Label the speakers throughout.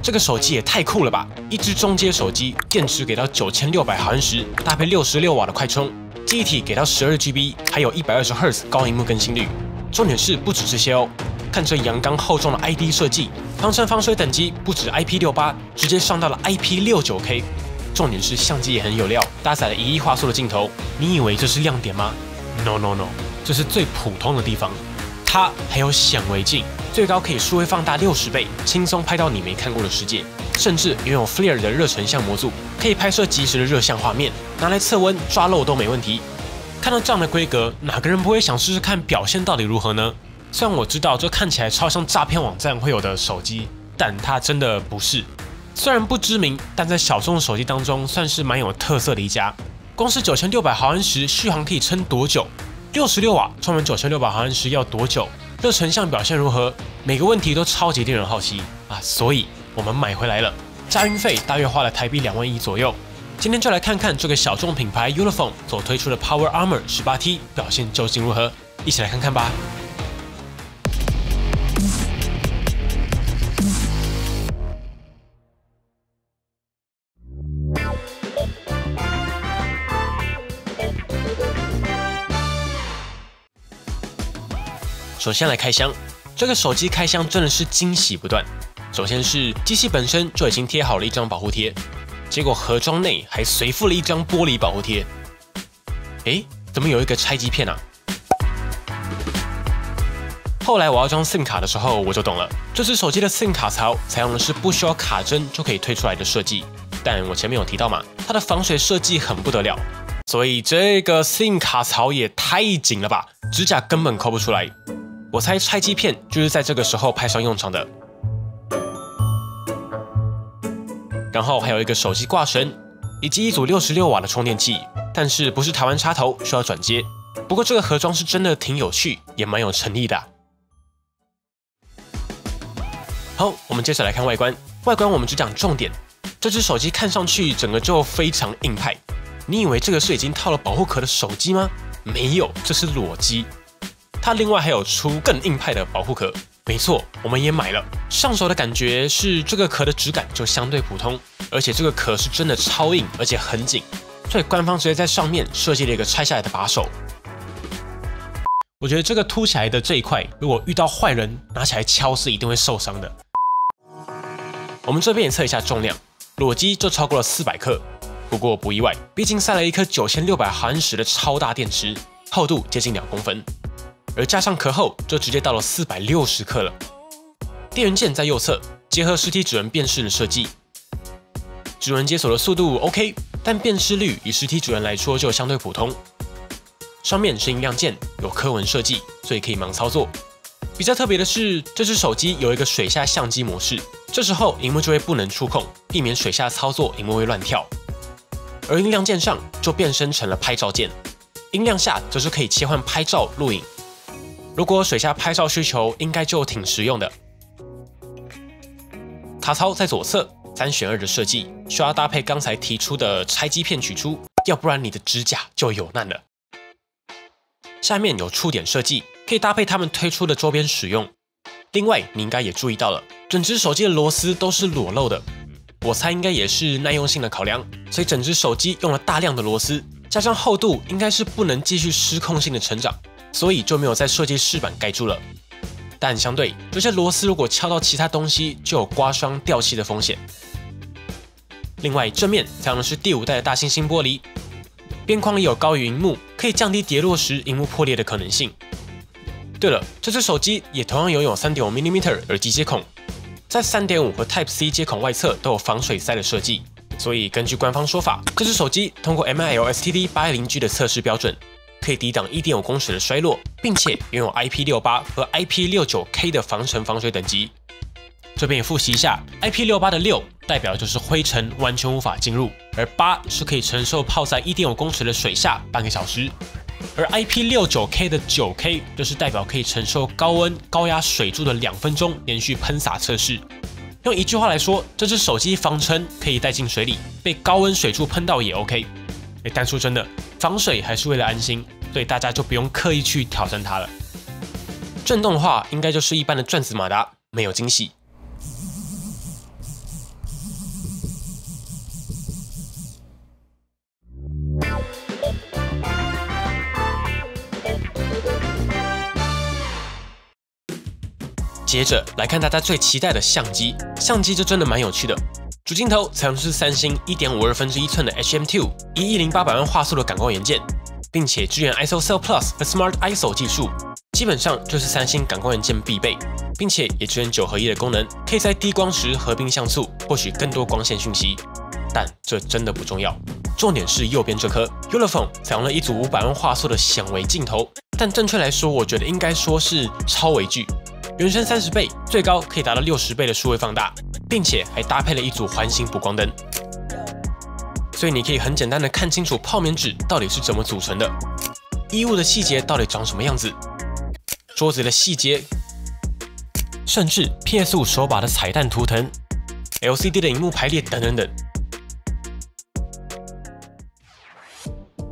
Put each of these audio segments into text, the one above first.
Speaker 1: 这个手机也太酷了吧！一只中阶手机，电池给到9600毫安时，搭配66瓦的快充，记忆体给到12GB， 还有120Hz 高萤幕更新率。重点是不止这些哦，看这阳刚厚重的 ID 设计，防尘防水等级不止 IP68， 直接上到了 IP69K。重点是相机也很有料，搭载了1亿画素的镜头。你以为这是亮点吗 ？No， 这是最普通的地方。它还有显微镜，最高可以数位放大60倍，轻松拍到你没看过的世界。甚至拥有 FLIR 的热成像模组，可以拍摄即时的热像画面，拿来测温抓漏都没问题。看到这样的规格，哪个人不会想试试看表现到底如何呢？虽然我知道这看起来超像诈骗网站会有的手机，但它真的不是。虽然不知名，但在小众手机当中算是蛮有特色的一家。光是9600毫安时续航可以撑多久？66瓦充满9600毫安时要多久？热成像表现如何？每个问题都超级令人好奇啊！所以我们买回来了，加运费大约花了台币2万1左右。今天就来看看这个小众品牌 Ulefone 所推出的 Power Armor 18T 表现究竟如何，一起来看看吧。首先来开箱，这个手机开箱真的是惊喜不断。首先是机器本身就已经贴好了一张保护贴，结果盒装内还随附了一张玻璃保护贴。诶，怎么有一个拆机片啊？后来我要装 SIM 卡的时候，我就懂了，这只手机的 SIM 卡槽采用的是不需要卡针就可以推出来的设计。但我前面有提到嘛，它的防水设计很不得了，所以这个 SIM 卡槽也太紧了吧，指甲根本抠不出来。我猜拆机片就是在这个时候派上用场的。然后还有一个手机挂绳，以及一组66瓦的充电器，但是不是台湾插头，需要转接。不过这个盒装是真的挺有趣，也蛮有诚意的。好，我们接着来看外观。外观我们只讲重点。这只手机看上去整个就非常硬派。你以为这个是已经套了保护壳的手机吗？没有，这是裸机。它另外还有出更硬派的保护壳，没错，我们也买了。上手的感觉是这个壳的质感就相对普通，而且这个壳是真的超硬，而且很紧，所以官方直接在上面设计了一个拆下来的把手。我觉得这个凸起来的这一块，如果遇到坏人拿起来敲是一定会受伤的。我们这边也测一下重量，裸机就超过了400克，不过不意外，毕竟塞了一颗9600毫安时的超大电池，厚度接近2公分。而加上壳后，就直接到了460克了。电源键在右侧，结合实体指纹辨识的设计，指纹解锁的速度 OK， 但辨识率以实体指纹来说就相对普通。上面是音量键，有刻纹设计，所以可以盲操作。比较特别的是，这只手机有一个水下相机模式，这时候萤幕就会不能触控，避免水下操作萤幕会乱跳。而音量键上就变身成了拍照键，音量下则是可以切换拍照、录影。如果水下拍照需求，应该就挺实用的。卡槽在左侧，3选2的设计，需要搭配刚才提出的拆机片取出，要不然你的指甲就有难了。下面有触点设计，可以搭配他们推出的周边使用。另外，你应该也注意到了，整只手机的螺丝都是裸露的，我猜应该也是耐用性的考量，所以整只手机用了大量的螺丝，加上厚度应该是不能继续失控性的成长。所以就没有在设计饰板盖住了，但相对这些螺丝如果敲到其他东西，就有刮伤掉漆的风险。另外，正面采用的是第5代的大猩猩玻璃，边框也有高于萤幕，可以降低跌落时萤幕破裂的可能性。对了，这只手机也同样拥有 3.5mm 耳机接孔，在 3.5 和 Type-C 接孔外侧都有防水塞的设计，所以根据官方说法，这只手机通过 MIL-STD 810G 的测试标准。可以抵挡 1.5 公尺的摔落，并且拥有 IP68 和 IP69K 的防尘防水等级。这边也复习一下 ，IP68 的6代表就是灰尘完全无法进入，而8是可以承受泡在 1.5 公尺的水下半个小时，而 IP69K 的9K 就是代表可以承受高温高压水柱的2分钟连续喷洒测试。用一句话来说，这只手机防尘可以带进水里，被高温水柱喷到也 OK。但说真的，防水还是为了安心，所以大家就不用刻意去挑战它了。震动的话，应该就是一般的转子马达，没有惊喜。接着来看大家最期待的相机，相机就真的蛮有趣的。主镜头采用的是三星1.52寸的 HM2 11800万画素的感光元件，并且支援 ISOCELL Plus 和 Smart ISO 技术，基本上就是三星感光元件必备，并且也支援9合1的功能，可以在低光时合并像素，获取更多光线讯息。但这真的不重要，重点是右边这颗 Ulefone 采用了一组500万画素的显微镜头，但正确来说，我觉得应该说是超微距，原生30倍，最高可以达到60倍的数位放大，并且还搭配了一组环形补光灯，所以你可以很简单的看清楚泡棉纸到底是怎么组成的，衣物的细节到底长什么样子，桌子的细节，甚至 PS5 手把的彩蛋图腾、LCD 的萤幕排列等等等。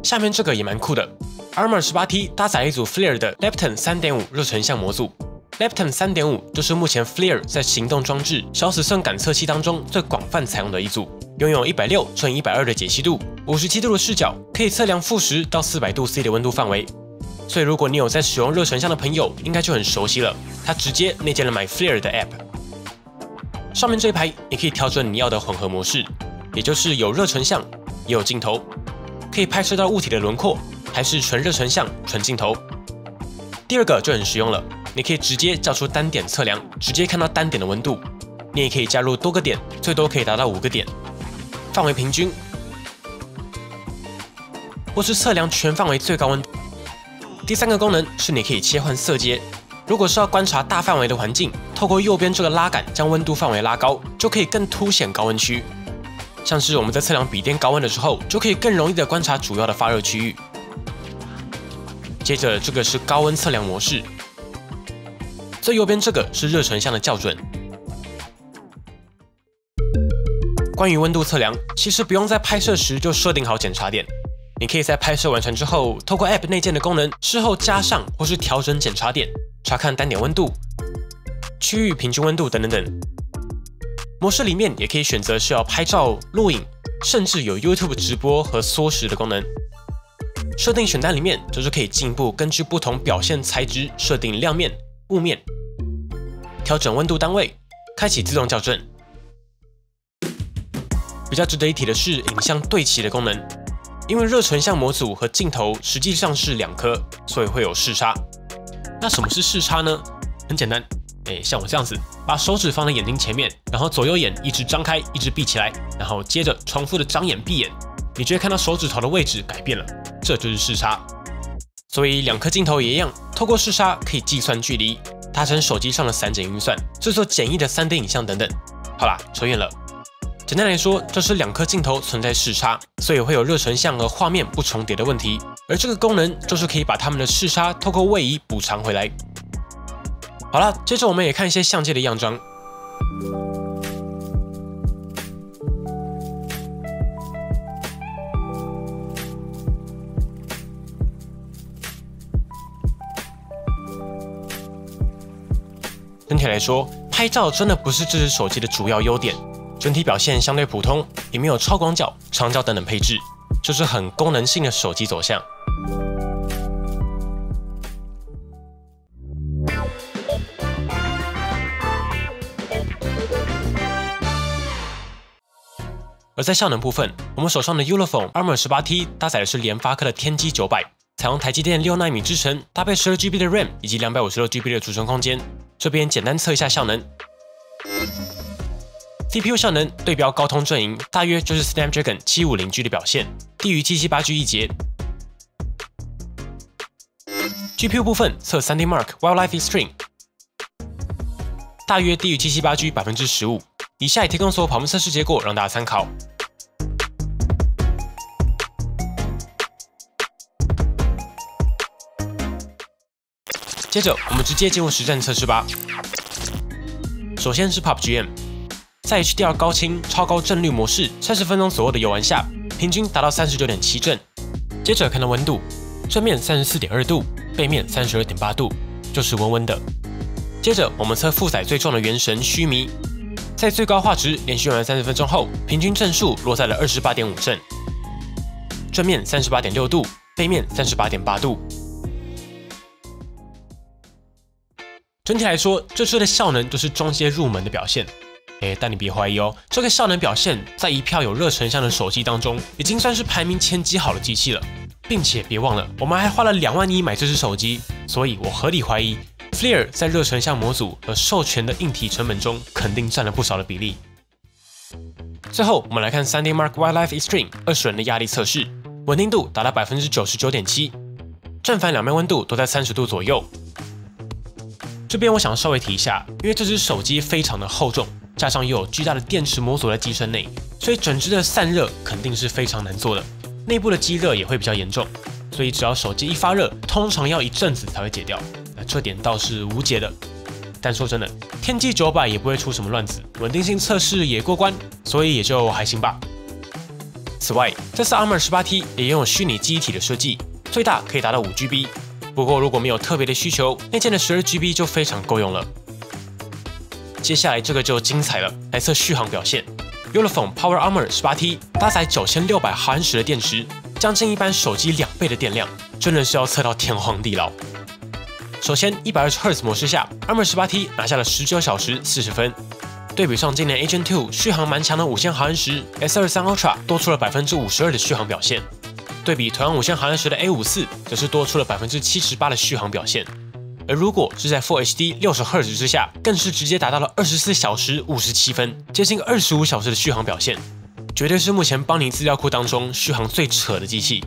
Speaker 1: 下面这个也蛮酷的 ，Armor 18T 搭载了一组 FLIR 的 Lepton 3.5热成像模组。Lepton 3.5就是目前 FLIR 在行动装置小尺寸感测器当中最广泛采用的一组，拥有160×120的解析度，57度的视角，可以测量负10到400度 C 的温度范围。所以如果你有在使用热成像的朋友，应该就很熟悉了。它直接内建了 MyFLIR 的 App， 上面这一排你可以调整你要的混合模式，也就是有热成像，也有镜头，可以拍摄到物体的轮廓，还是纯热成像、纯镜头。第二个就很实用了。你可以直接叫出单点测量，直接看到单点的温度。你也可以加入多个点，最多可以达到5个点，范围平均，或是测量全范围最高温度。第三个功能是你可以切换色阶，如果是要观察大范围的环境，透过右边这个拉杆将温度范围拉高，就可以更凸显高温区。像是我们在测量笔电高温的时候，就可以更容易的观察主要的发热区域。接着这个是高温测量模式。最右边这个是热成像的校准。关于温度测量，其实不用在拍摄时就设定好检查点，你可以在拍摄完成之后，透过 App 内建的功能，事后加上或是调整检查点，查看单点温度、区域平均温度等等等。模式里面也可以选择是要拍照、录影，甚至有 YouTube 直播和缩时的功能。设定选单里面就是可以进一步根据不同表现材质设定亮面、雾面。调整温度单位，开启自动校正。比较值得一提的是影像对齐的功能，因为热成像模组和镜头实际上是2颗，所以会有视差。那什么是视差呢？很简单，像我这样子，把手指放在眼睛前面，然后左右眼一直张开，一直闭起来，然后接着重复的张眼闭眼，你就会看到手指头的位置改变了，这就是视差。所以2颗镜头也一样，透过视差可以计算距离。达成手机上的散检运算，制作简易的3D 影像等等。好啦，扯远了。简单来说，就是2颗镜头存在视差，所以会有热成像和画面不重叠的问题。而这个功能就是可以把它们的视差透过位移补偿回来。好啦，接着我们也看一些相机的样张。整体来说，拍照真的不是这只手机的主要优点，整体表现相对普通，也没有超广角、长焦等等配置，就是很功能性的手机走向。而在效能部分，我们手上的 Ulefone Armor 18T 搭载的是联发科的天玑900，采用台积电6奈米制程，搭配12GB 的 RAM 以及256GB 的储存空间。这边简单测一下效能。CPU 效能对标高通阵营，大约就是 Snapdragon 750G 的表现，低于778G 一节。GPU 部分测 3D Mark Wildlife Extreme， 大约低于778G 15%。以下也提供所有跑分测试结果让大家参考。接着，我们直接进入实战测试吧。首先是 PUBGM， 在 HDR 高清超高帧率模式，30分钟左右的游玩下，平均达到39.7帧。接着看到温度，正面34.2度，背面32.8度，就是温温的。接着我们测负载最重的原神须弥，在最高画质连续玩30分钟后，平均帧数落在了28.5帧。正面38.6度，背面38.8度。整体来说，这车的效能就是中阶入门的表现。但你别怀疑哦，这个效能表现在一票有热成像的手机当中，已经算是排名前几好的机器了。并且别忘了，我们还花了2万1买这只手机，所以我合理怀疑 FLIR 在热成像模组和授权的硬体成本中肯定占了不少的比例。最后，我们来看 3D Mark Wildlife Extreme 20人的压力测试，稳定度达到 99.7%， 正反两面温度都在30度左右。这边我想稍微提一下，因为这只手机非常的厚重，加上又有巨大的电池模组在机身内，所以整只的散热肯定是非常难做的。内部的积热也会比较严重，所以只要手机一发热，通常要一阵子才会解掉。这点倒是无解的。但说真的，天玑900也不会出什么乱子，稳定性测试也过关，所以也就还行吧。此外，这次 Armor 18T 也拥有虚拟记忆体的设计，最大可以达到5GB。不过如果没有特别的需求，内建的12GB 就非常够用了。接下来这个就精彩了，来测续航表现。Ulefone Power Armor 18T 搭载9600毫安时的电池，将近一般手机2倍的电量，真的是要测到天荒地老。首先，120Hz 模式下 ，Armor 18T 拿下了19小时40分。对比上今年 A Gen 2续航蛮强的5000毫安时 ，S23 Ultra 多出了52%的续航表现。对比同样5000毫安时的 A54，则是多出了78%的续航表现。而如果是在 Full HD 60Hz 之下，更是直接达到了24小时57分，接近25小时的续航表现，绝对是目前邦尼资料库当中续航最扯的机器。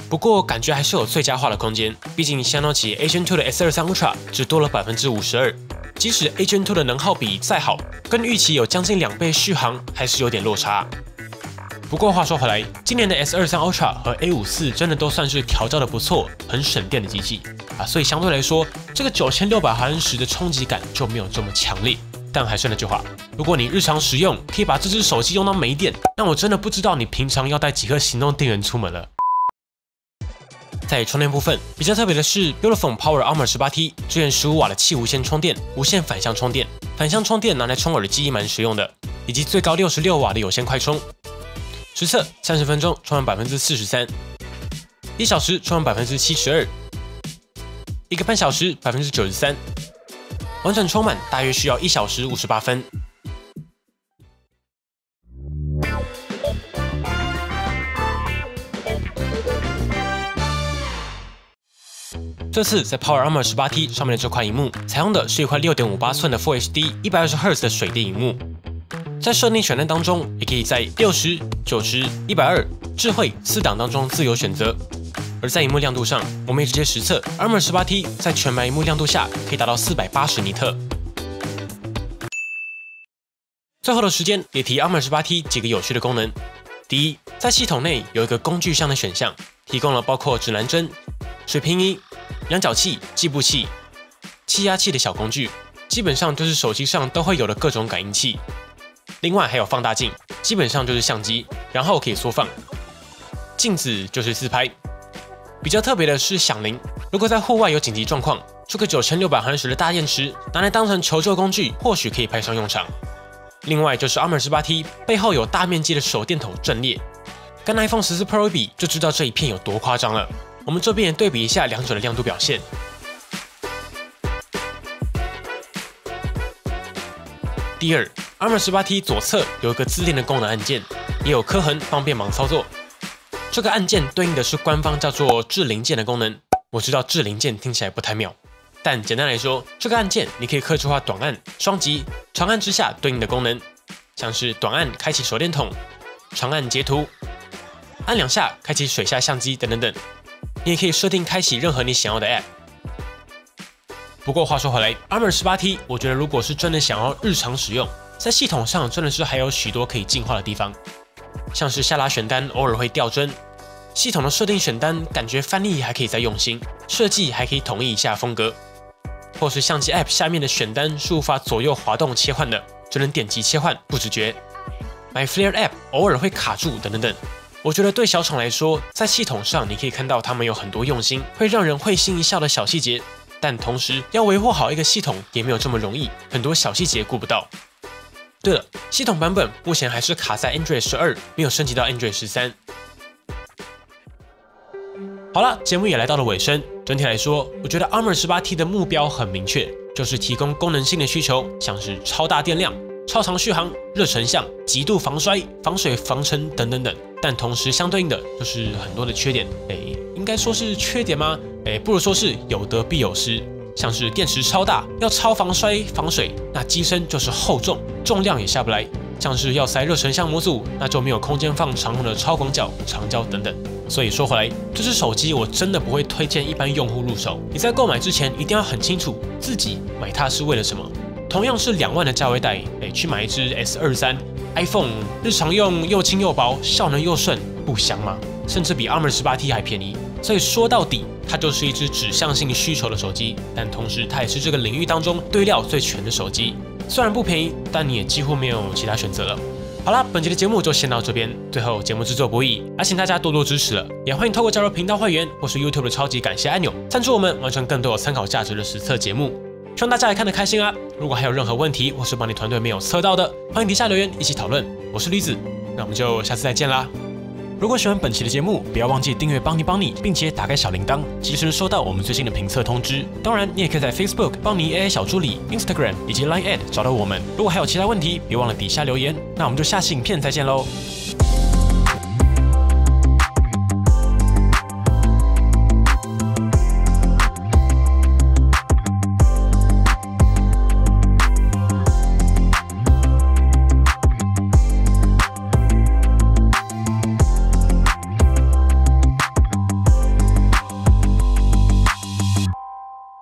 Speaker 1: 不过感觉还是有最佳化的空间，毕竟相较起 A Gen 2的 S23 Ultra 只多了52%，即使 A Gen 2的能耗比再好，跟预期有将近2倍续航，还是有点落差。不过话说回来，今年的 S23 Ultra 和 A54真的都算是调教的不错、很省电的机器所以相对来说，这个9600毫安时的冲击感就没有这么强烈。但还是那句话，如果你日常使用可以把这只手机用到没电，那我真的不知道你平常要带几颗行动电源出门了。在充电部分，比较特别的是 Ulefone Power Armor 18T 支援15瓦的气无线充电、无线反向充电，反向充电拿来充耳机蛮实用的，以及最高66瓦的有线快充。实测30分钟充满43%，1小时充满72%，1个半小时93%，完整充满大约需要1小时58分。这次在 Power Armor 18T 上面的这块萤幕，采用的是一块6.58寸的 Full HD 120Hz 的水滴萤幕。在设定选单当中，也可以在60、90、120、智慧4档当中自由选择。而在萤幕亮度上，我们也直接实测 Armor 18T 在全白萤幕亮度下可以达到480尼特。最后的时间也提 Armor 18T 几个有趣的功能。第一，在系统内有一个工具箱的选项，提供了包括指南针、水平仪、量角器、计步器、气压器的小工具，基本上就是手机上都会有的各种感应器。另外还有放大镜，基本上就是相机，然后可以缩放。镜子就是自拍。比较特别的是响铃，如果在户外有紧急状况，这个9600毫安时的大电池拿来当成求救工具，或许可以派上用场。另外就是 Armor 18T 背后有大面积的手电筒阵列，跟 iPhone 14 Pro 比，就知道这一片有多夸张了。我们这边也对比一下两者的亮度表现。第二，Armor 18T 左侧有一个自恋的功能按键，也有刻痕，方便盲操作。这个按键对应的是官方叫做置零键的功能。我知道置零键听起来不太妙，但简单来说，这个按键你可以客制化短按、双击、长按之下对应的功能，像是短按开启手电筒，长按截图，按2下开启水下相机等等等。你也可以设定开启任何你想要的 App。不过话说回来 ，Armor 18T 我觉得如果是真的想要日常使用，在系统上真的是还有许多可以进化的地方，像是下拉选单偶尔会掉帧，系统的设定选单感觉翻译还可以再用心，设计还可以统一一下风格，或是相机 App 下面的选单是无法左右滑动切换的，只能点击切换，不直觉。My FLIR App 偶尔会卡住等等等。我觉得对小厂来说，在系统上你可以看到他们有很多用心，会让人会心一笑的小细节，但同时要维护好一个系统也没有这么容易，很多小细节顾不到。对了，系统版本目前还是卡在 Android 12，没有升级到 Android 13。好了，节目也来到了尾声。整体来说，我觉得 Armor 18T 的目标很明确，就是提供功能性的需求，像是超大电量、超长续航、热成像、极度防摔、防水防尘等等等。但同时相对应的就是很多的缺点，应该说是缺点吗？不如说是有得必有失。像是电池超大，要超防摔防水，那机身就是厚重，重量也下不来。像是要塞热成像模组，那就没有空间放常用的超广角、长焦等等。所以说回来，这只手机我真的不会推荐一般用户入手。你在购买之前一定要很清楚自己买它是为了什么。同样是2万的价位带，去买一只 S23 iPhone， 日常用又轻又薄，效能又顺，不香吗？甚至比 Armor 18T 还便宜。所以说到底，它就是一只指向性需求的手机，但同时它也是这个领域当中堆料最全的手机。虽然不便宜，但你也几乎没有其他选择了。好啦，本期的节目就先到这边。最后，节目制作不易，还请大家多多支持了，也欢迎透过加入频道会员或是 YouTube 的超级感谢按钮赞助我们，完成更多有参考价值的实测节目。希望大家也看得开心啊！如果还有任何问题，或是帮你团队没有测到的，欢迎底下留言一起讨论。我是驴子，那我们就下次再见啦！如果喜欢本期的节目，不要忘记订阅邦尼，并且打开小铃铛，及时收到我们最新的评测通知。当然，你也可以在 Facebook 邦尼 AI 小助理、Instagram 以及 Line@ 找到我们。如果还有其他问题，别忘了底下留言。那我们就下期影片再见喽！